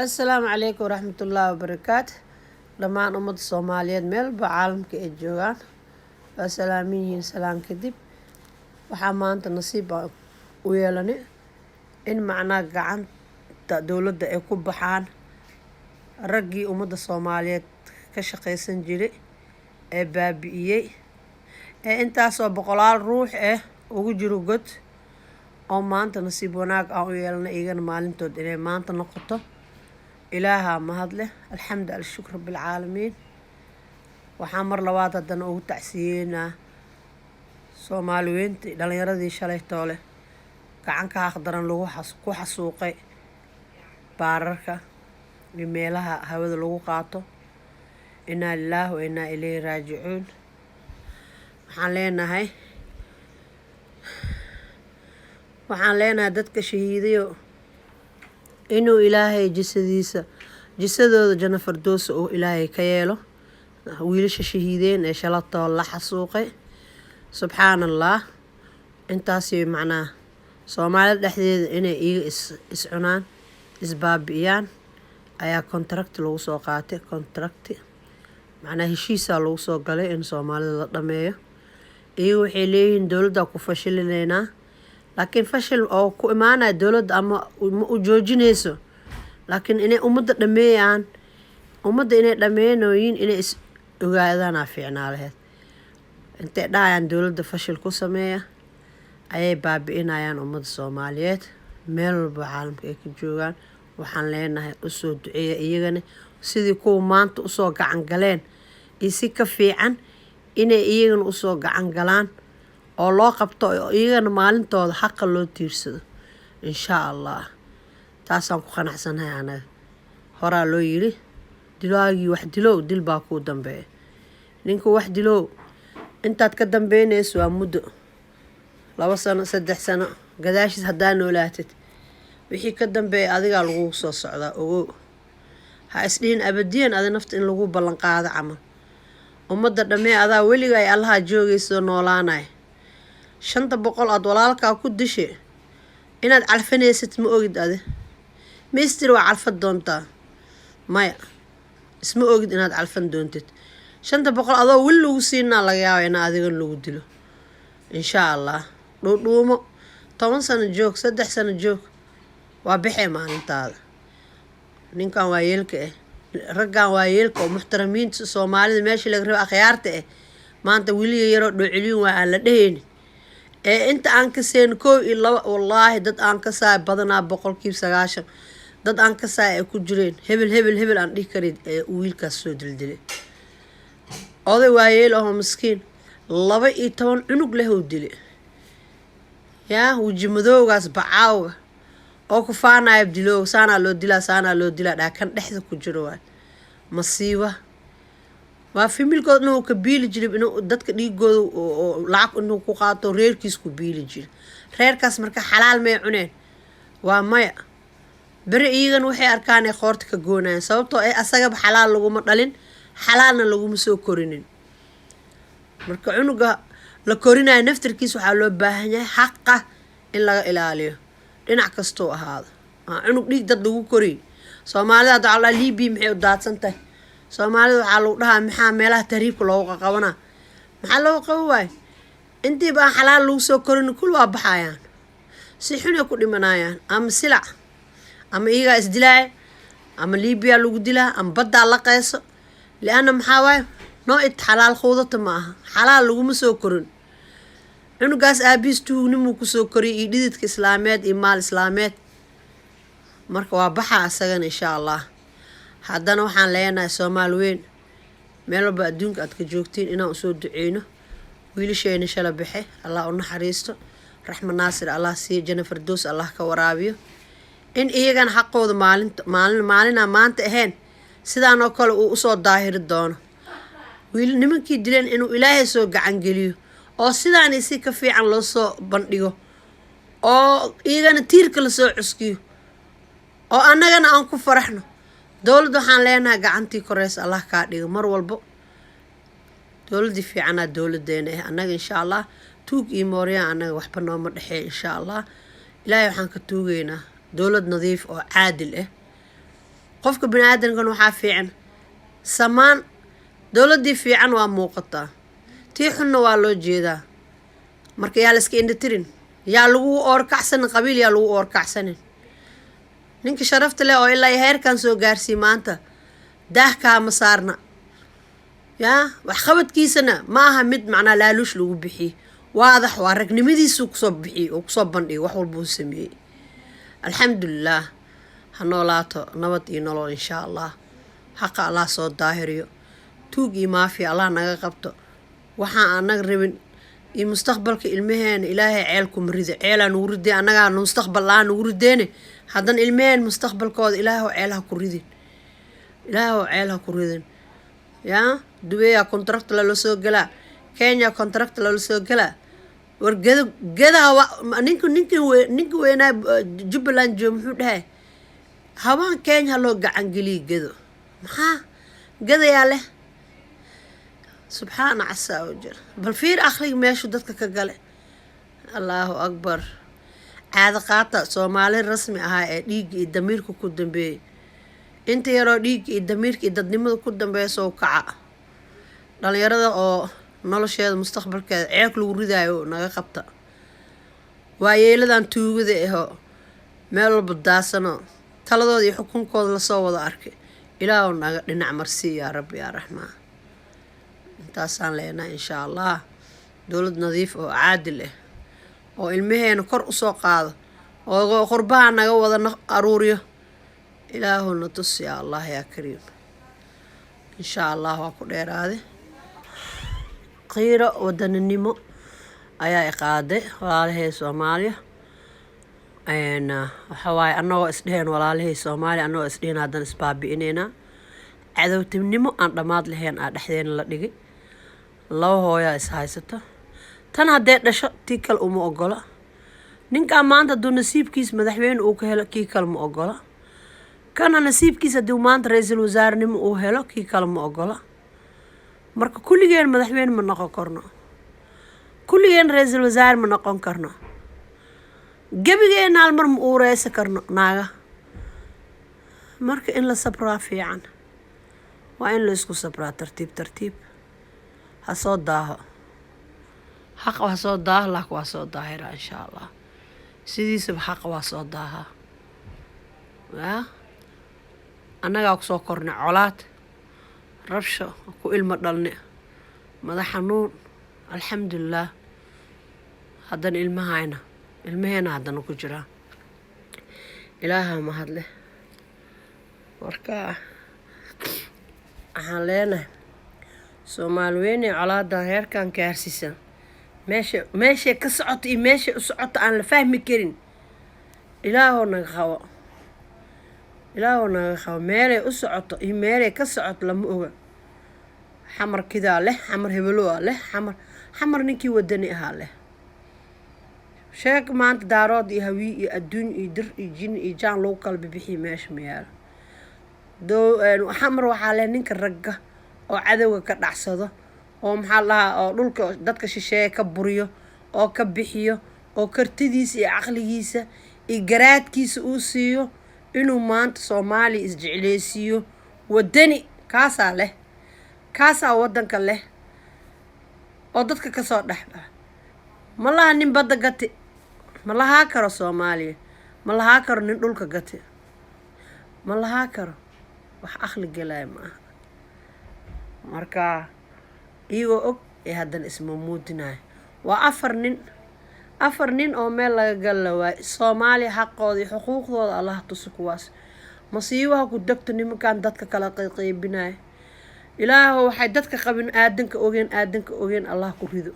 السلام عليكم ورحمة الله وبركاته. دمان أمد الصوماليات ميل بعالمك إجوان وسلامين سلام كدب وحمانت نصيب ويلاني إن معنا قعان دولة إيكو بحان رقي أمد الصوماليات كشقيسن جري بابيي intaasoo boqolaal ruux ugu jiro god oo maanta nasiib wanaag aan u yeelana iyagana maalintood inay maanta noqoto ilaaha mahad leh alxamdu alshukr bilcaalamiin waxaan mar labaad haddana ugu tacsiyeynaa soomaaliweyntii dhallinyaradii shalay toole gacanka haqdaran lagu ku xasuuqay baararka iyo meelaha hawada lagu qaato inaa lilaahi wa inaa ilayhi raajicuun waxaan leenahay dadka shahiidayo inuu ilaahay jisadooda janno fardoosa oo ilaahay ka yeelo wiilasha shahiideen ee shalatoo la xasuuqay subxaan allah intaasi macnaa soomaalida dhexdeeda inay iyaga is cunaan isbaabi'iyaan ayaa contract lagu soo qaatay macnaa heshiisaa lagu soo galay in soomaalida la dhameeyo iyagu waxay leeyihiin dowladda ku fashilinaynaa laakiin fashil oo ku imaanaya dowladda ama ma u joojinayso laakiin inay ummadda dhameeyaan ummadda inay dhameynooyin inay is ogaadaanaa fiicnaa laheyd intay dhahayaan dowladda fashil ku sameeya ayay baabi'inayaan ummadda soomaaliyeed meel walba caalamka ay ka joogaan waxaan leenahay usoo duceeya iyagana sidii kuwa maanta usoo gacan galeen iyo si ka fiican inay iyagana usoo gacan galaan oo loo qabto iyagana maalintooda xaqa loo tiirsado inshaa allah taasaan ku qanacsanahay anaga horaa loo yiri dilaagii wax dilow dil baa kuu dambeeya ninka wax dilow intaad ka dambeynayso waa muddo 2 sano 3 sano gadaashiis haddaa noolaatid wixii ka dambeeya adigaa lagu soo socdaa ogow ha isdhihin abadiyan adi nafta in lagu ballan qaado camal ummadda dhammee adaa weliga ay allaha joogayso noolaanay 500 aad walaalkaa ku dishe inaad calfanaysid ma ogid adi mister waa calfad doontaa maya isma ogid inaad calfan doontid 500 adoo weli lagu siinaa laga yaaba in adigan lagu dilo inshaa allah dhuudhuumo 10 sano joog 3 sano joog waa bixee maalintaada ninkan waa yeelka raggan waa yeelka oo muxtaramiinta soomaalida meesha laga rabo akhyaarta maanta wiliga yaroo dhoocilin waa aan la dhehaynin inta aan ka seen 1 iyo 2 wallaahi dad aan ka saay badanaa 90% dad aan ka saay ay ku jireen hebel aan dhihi karin wiilkaas soo dildilay oday waa yeel oo miskiin 12 cunug leh oo dilay yaa wuji madowgaas bacaawga oo ku faanayo dilow saana loo dilaa dhaakan dhexda ku jiro waa masiiba waa familkood inuu ka biili jiray inuu dadka dhiigooda oo lacag inuu ku qaato reerkiis ku biili jiray reerkaas marka xalaal may cuneen waa maya bari iyagan waxay arkaan ay qoorta ka goonayaan sababtoo ay asagaba xalaal laguma dhalin xalaalna laguma soo korinin marka cunuga la korinayo naftarkiis waxaa loo baahan yahay xaqa in laga ilaaliyo dhinac kastoo ahaado cunug dhiig dad lagu koriy soomaalida hadda alla liibi maxay u daadsantahay soomaalida waxaa lagu dhahaa maxaa meelaha tahriibka looga qabanaa maxaa looga qaban waay intii baan xalaal lagu soo korin kul waa baxayaan si xunay ku dhimanayaan ama silac ama iyagaa isdilaaya ama liibiya lagu dilaa ama baddaa la qayso liana maxaa waay noo it xalaal quudata ma aha xalaal laguma soo korin cunugaas aabiis tuugnimuu kusoo koriyay iyo dhididka islaameed iyo maal islaameed marka waa baxa asagana inshaa allah haddana waxaan leenahay soomaali weyn meel walba adduunka aad ka joogtiin inaan usoo duceyno wiilasheena shala baxe allah u naxariisto raxma naasir allah siiyo janno fardoos allah ka waraabiyo in iyagana xaqooda maalinaa maanta ahayn sidaan oo kale uu usoo daahiri doono nimankii dileen inuu ilaahay soo gacan geliyo oo sidaan si ka fiican loo soo bandhigo oo iyagana tiirka lasoo cuskiyo oo annagana aan ku faraxno dowladda waxaan leenahay gacantii koreysa allah kaa dhigo mar walbo dowladdii fiicanaa dowladeena annaga inshaa allah tuug iyo mooryaan annaga waxba nooma dhexee inshaa allah ilaahay waxaan ka tuugaynaa dowlad nadiif oo caadil qofka bini'aadankan waxaa fiican samaan dowladdii fiican waa muuqataa tii xunna waa loo jeedaa marka yaa la iska indhatirin yaa lagu oorkacsanin qabiil yaa lagu oorkacsanin ninka sharafta leh oo ilaa heerkan soo gaarsii maanta daahkaa ma saarna yaa waxqabadkiisana ma aha mid macnaa laaluush lagu bixiyey waadax waa ragnimadiisuu kusoo bixiyey oo kusoo bandhigay wax walba uu sameeyey alxamdulilaah ha noolaato nabad iyo nolol insha allah xaqa allah soo daahiriyo tuug iyo maafiya allah naga qabto waxaan anaga rabin iyo mustaqbalka ilmaheena ilaahay ceelkuma rida ceelaa nugu ridee annagaa mustaqbal laa nugu rideene haddana ilmaheen mustaqbalkooda ilaahow ceelha ku ridin ilaahow ceelha ku ridin yaa dubeeyaa contract lala soo galaa kenya contract lala soo galaa war gedaha ninka weynaa jubbaland joog muxuu dhahay hawaan kenya loo gacan geliya gedo maxaa gedayaa leh subxaana casaa oo jira bal fiir akhriga meeshu dadka ka gale allaahu akbar caado qaata soomaali rasmi ahaa ee dhiigga iyo damiirka ku dambeeyey inta yaroo dhiigga iyo damiirka iyo dadnimada ku dambeeya soo kaca dhalinyarada oo nolosheeda mustaqbalkeeda ceeg lagu ridaayo naga qabta waa yeeladan tuugada ahoo meel walba daasano taladooda iyo xukunkooda lasoo wada arkay ilaahu naga dhinac marsii yaa rabbi yaa raxmaan intaasaan leenahay insha allah dowlad nadiif oo caadil ah oo ilmaheena kor usoo qaado oo qurbaha naga wada aruuriyo ilaahuna tus yaa allah yaa kariim insha allah waa ku dheeraade qiiro wadaninimo ayaa iqaaday walaalahay soomaaliya waxa waaye annagoo isdheheen walaalahay soomaaliya annagoo isdheheen haddana isbaabi'ineynaa cadowtinimo aan dhammaad lahayn aa dhexdeena la dhigay laba hooyaa is haysato tan haddee dhasho tii kale uma ogola ninkaa maanta hadduu nasiibkiis madaxweyne uu ka helo kii kale ma ogola kana nasiibkiis haddii maanta ra-iisul wasaarenimo uu helo kii kale ma ogola marka kulligeen madaxweyne ma noqon karno kulligeen ra-iisul wasaare ma noqon karno gebigeena hal mar ma uureysa karno naaga marka in la sabraa fiican waa in la isku sabraa tartiib tartiib ha soo daaho xaqa waa soo daaha laakiin waa soo daahira insha allah sidiisaba xaqa waa soo daahaa yaa annagaa kusoo kornay colaad rabsho ku ilmo dhalne madax xanuun alxamdulilaah haddana ilmaheena haddana ku jiraa ilaaha mahadleh marka waxaan leenahay soomaali weyne colaadan heerkan gaarsiisan meeshay ka socoto iyo meeshay u socoto aan la fahmi karin ilaahoo naga qabo meelay u socoto iyo meelay ka socoto lama oga xamar kidaa leh xamar hebeloa leh xamar ninkii wadani ahaa leh sheeg maanta daarood iyo hawii iyo adduun iyo dir iyo jin iyo jaan lagu kala bibixiya meesha mayaalo xamar waxaa leh ninka ragga oo cadowga ka dhacsado oo maxaa lahaa oo dhulka dadka shisheeye ka buriyo oo ka bixiyo oo kartidiisa iyo caqligiisa iyo garaadkiisa uu siiyo inuu maanta soomaaliya isjecleysiiyo wadani kaasaa leh kaasaa wadanka leh oo dadka kasoo dhexbaxa ma laha nin badda gati ma lahaa karo soomaaliya ma lahaa karo nin dhulka gati ma lahaa karo wax aqli galaya ma aha marka iyagoo og ee haddana isma muudinayo waa afar nin oo meel laga galla waayo soomaaliya xaqooda iyo xuquuqdooda allah tusi kuwaas masiibaha ku degto nimankan dadka kala qayqaybinayo ilaahu waxay dadka qabin aadanka ogeen allah ku rido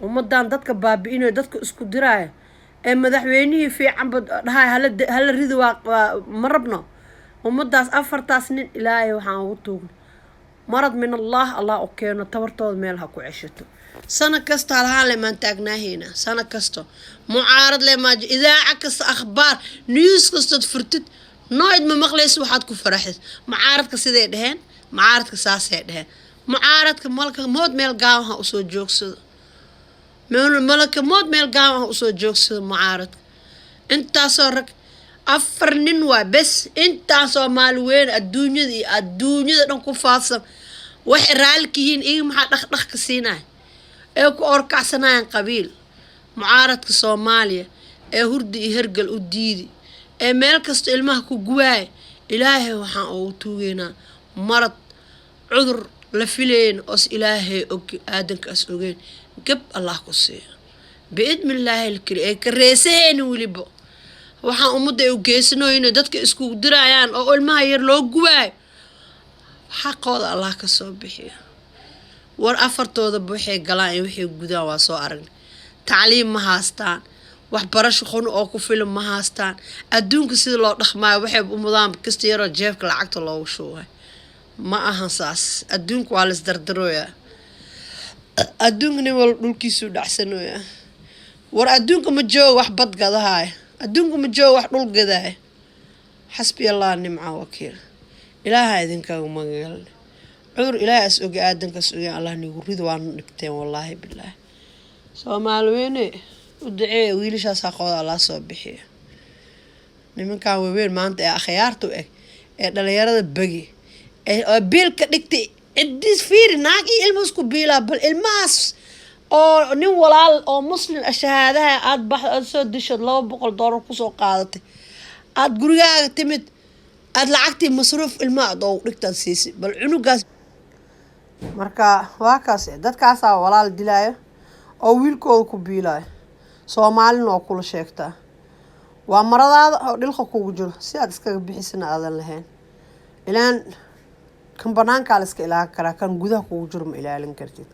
ummadan dadka baabi'inayo dadka isku diraayo ee madaxweynihii fiicanba dhahay hala rido waa ma rabno ummadaas afartaas nin ilaahay waxaan ugu tuugno marad min allah u keeno tabartooda meel ha ku ceshato sana kasta halhaan lemaan taagnaahayna sana kasto mucaarad lemaajo idaaca kasta akhbaar news kastood furtid nooid ma maqlaysa waxaad ku faraxid mucaaradka siday dheheen mucaaradka saasay dheheen mucaaradka malka mood meel gaawan ha usoo joogsado malaka mood meel gaawan ha usoo joogsado mucaaradka intaasoo rag afar nin waa bes intaa Soomaali weyn adduunyada dhan ku faafsan wax raalkiin iga maxaa dhaq ka siinay ee ku orkacsanayaan qabiil mucaaradka Soomaaliya ee hurdi iyo hergal u diidi ee meel kasta ilmaha ku guwaay ilaahay waxaan ugu tuugeynaa marad cudur la fileen os ilaahay og aadankaas ogeen gab Allah ku siiyo biidmillaahi ee kareeseen waliba waxaan umada u geesnooyina dadka isku dirayaan oo ilmaha yar loo guwaay xaqooda Allah ka soo bixiyo war afartooda buuxay galaan wixii gudaan waa soo arag tacliim ma haastaan wax barasho qon oo ku filan ma haastaan adduunka sida loo dhaqmaayo waxay u mudaan kasta yar jeebka lacagta loogu shuubay ma ahan saas adduunku waa la isdardarooyaa adduunkani wal dhulkiisu dhacsanooyaa war adduunka ma joogo wax bad gadahay adduunka ma joogo wax dhul gaday xasbi Allah nimca wakiil ilaaha idinkaga magal cudur ilaaha is og aadankaas og Allah nigu rido waan dhigteen wallahi billaah Soomaaliyeene u ducee wiilashaas aqooda Allah soo bixiyo nimanka weyn maanta ee akhyaartu ee dhalinyarada bagi ee biilka dhigtay cidis fiiri naag iyo ilmo isku biila bal ilmaas oo nin walaal oo muslim shahaadaha aad baxad soo disho $200 ku soo qaadatay aad gurigaaga timid aad lacagtii masruuf ilmaha oo dhigtan siisay bal cunugaas marka waa kaas dadkaas walaal dilaayo oo wiilkooda ku biilaayo Soomaalina oo kula sheegta waa maradaada oo dhilqa kugu jiro si aad iskaga bixisana aadan lahayn ilaan kan banaanka la iska ilaalin karaa kan gudaha kugu jiro ma ilaalin kartid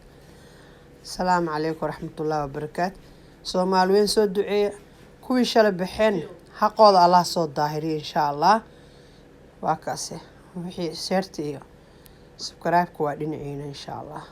السلام عليكم ورحمة الله وبركاته Soomaaliyeyn soo duceeya kuwii shalay baxeen xaqooda Allah soo daahiriyo insha Allah waa kaas wixii seerti iyo subscribe ku waa dhinaciina insha Allah